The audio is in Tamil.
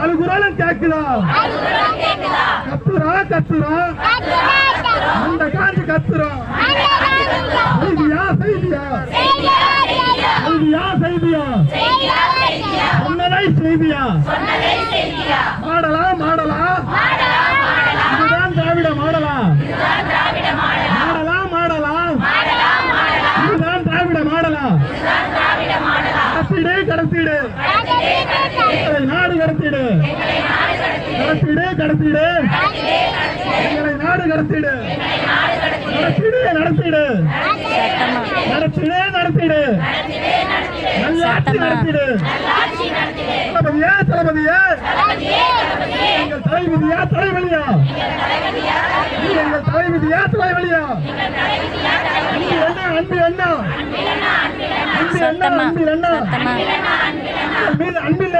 அழுகுறாலும் கேக்குதா? கத்துறா கத்துறா அந்த காஞ்சி கத்துறா. செய்தியா செய்தியா செய்தியா செய்தியா சொன்னதை செய்தியா? மாடலா மாடலா இதுதான் திராவிட மாடலா? மாடலா மாடலா இதுதான் திராவிட மாடலா? கடத்திடு கடத்திடு நாடு கடத்திடு கடத்திடு கடத்திடு எங்களை நாடு கடத்திடு நடத்திடு நடத்திடு நடத்திடு நடத்திடு நல்லாட்சி நடத்திடு. தளபதியா தளபதியா எங்கள் தலைவிதியா தலைவலியா? எங்கள் தலைவிதியா தலைவலியா? அன்பு என்ன அன்பு என்ன அன்பு என்ன அன்பு என்ன அன்பில்